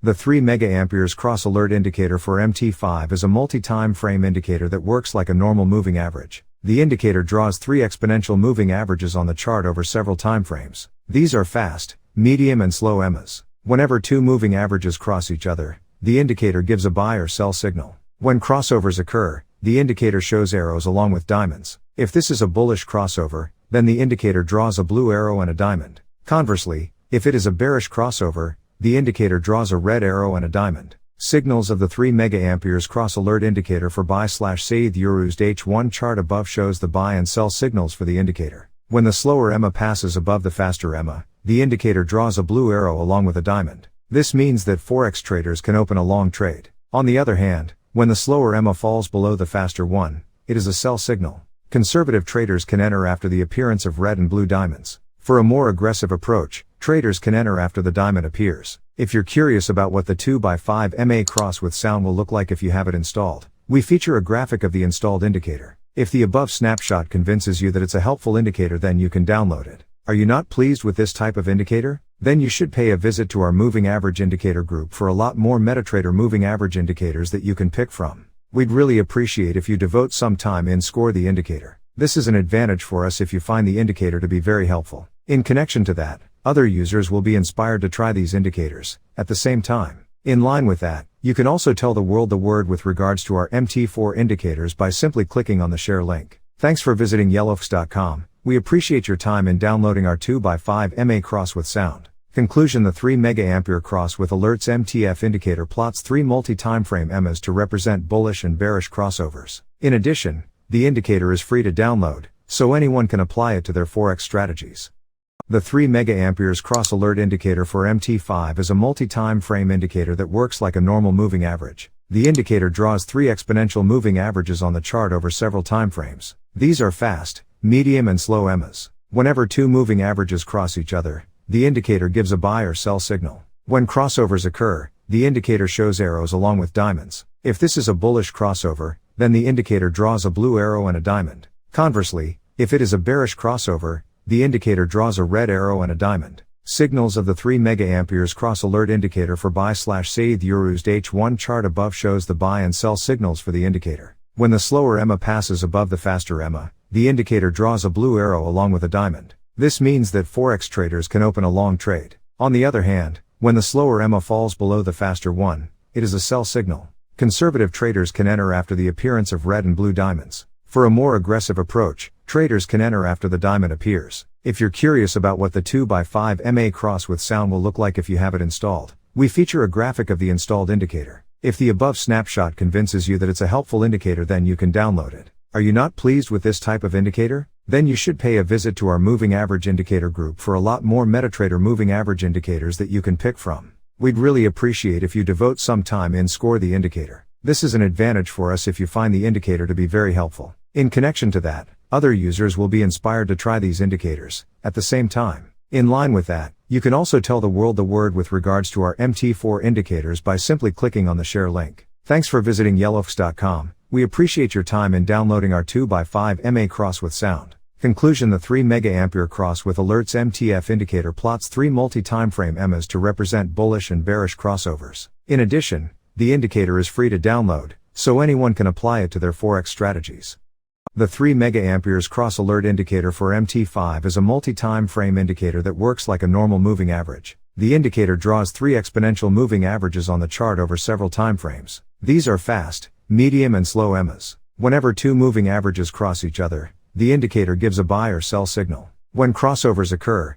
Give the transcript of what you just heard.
The 3 mA cross alert indicator for MT5 is a multi-time frame indicator that works like a normal moving average. The indicator draws 3 exponential moving averages on the chart over several time frames. These are fast, medium and slow EMAs. Whenever 2 moving averages cross each other, the indicator gives a buy or sell signal. When crossovers occur, the indicator shows arrows along with diamonds. If this is a bullish crossover, then the indicator draws a blue arrow and a diamond. Conversely, if it is a bearish crossover, the indicator draws a red arrow and a diamond. Signals of the 3 mA cross alert indicator for buy/sell used H1 chart above shows the buy and sell signals for the indicator. When the slower EMA passes above the faster EMA, the indicator draws a blue arrow along with a diamond. This means that forex traders can open a long trade. On the other hand, when the slower EMA falls below the faster one, it is a sell signal. Conservative traders can enter after the appearance of red and blue diamonds. For a more aggressive approach, traders can enter after the diamond appears. If you're curious about what the 2x5 MA cross with sound will look like if you have it installed, we feature a graphic of the installed indicator. If the above snapshot convinces you that it's a helpful indicator, then you can download it. Are you not pleased with this type of indicator? Then you should pay a visit to our moving average indicator group for a lot more MetaTrader moving average indicators that you can pick from. We'd really appreciate if you devote some time in score the indicator. This is an advantage for us if you find the indicator to be very helpful. In connection to that, other users will be inspired to try these indicators. At the same time, in line with that, you can also tell the world the word with regards to our MT4 indicators by simply clicking on the share link. Thanks for visiting yellowfox.com. We appreciate your time in downloading our 2x5 MA cross with sound. Conclusion: the 3 mA cross with alerts MTF indicator plots 3 multi-time frame EMAs to represent bullish and bearish crossovers. In addition, the indicator is free to download, so anyone can apply it to their forex strategies. The 3 mA cross alert indicator for MT5 is a multi-time frame indicator that works like a normal moving average. The indicator draws 3 exponential moving averages on the chart over several time frames. These are fast, medium and slow EMAs. Whenever 2 moving averages cross each other, the indicator gives a buy or sell signal. When crossovers occur, the indicator shows arrows along with diamonds. If this is a bullish crossover, then the indicator draws a blue arrow and a diamond. Conversely, if it is a bearish crossover, the indicator draws a red arrow and a diamond. Signals of the 3 mA cross alert indicator for buy/sell used H1 chart above shows the buy and sell signals for the indicator. When the slower EMA passes above the faster EMA, the indicator draws a blue arrow along with a diamond. This means that forex traders can open a long trade. On the other hand, when the slower EMA falls below the faster one, it is a sell signal. Conservative traders can enter after the appearance of red and blue diamonds. For a more aggressive approach, traders can enter after the diamond appears. If you're curious about what the 2x5 MA cross with sound will look like if you have it installed, we feature a graphic of the installed indicator. If the above snapshot convinces you that it's a helpful indicator, then you can download it. Are you not pleased with this type of indicator? Then you should pay a visit to our moving average indicator group for a lot more MetaTrader moving average indicators that you can pick from. We'd really appreciate if you devote some time in score the indicator. This is an advantage for us if you find the indicator to be very helpful. In connection to that, other users will be inspired to try these indicators. At the same time, in line with that, you can also tell the world the word with regards to our MT4 indicators by simply clicking on the share link. Thanks for visiting yellowfox.com. We appreciate your time in downloading our 2x5 MA cross with sound. Conclusion: the 3 mA cross with alerts MTF indicator plots 3 multi-time frame EMAs to represent bullish and bearish crossovers. In addition, the indicator is free to download, so anyone can apply it to their forex strategies. The 3 mA cross alert indicator for MT5 is a multi-time frame indicator that works like a normal moving average. The indicator draws 3 exponential moving averages on the chart over several time frames. These are fast, medium and slow EMAs. Whenever 2 moving averages cross each other, the indicator gives a buy or sell signal. When crossovers occur,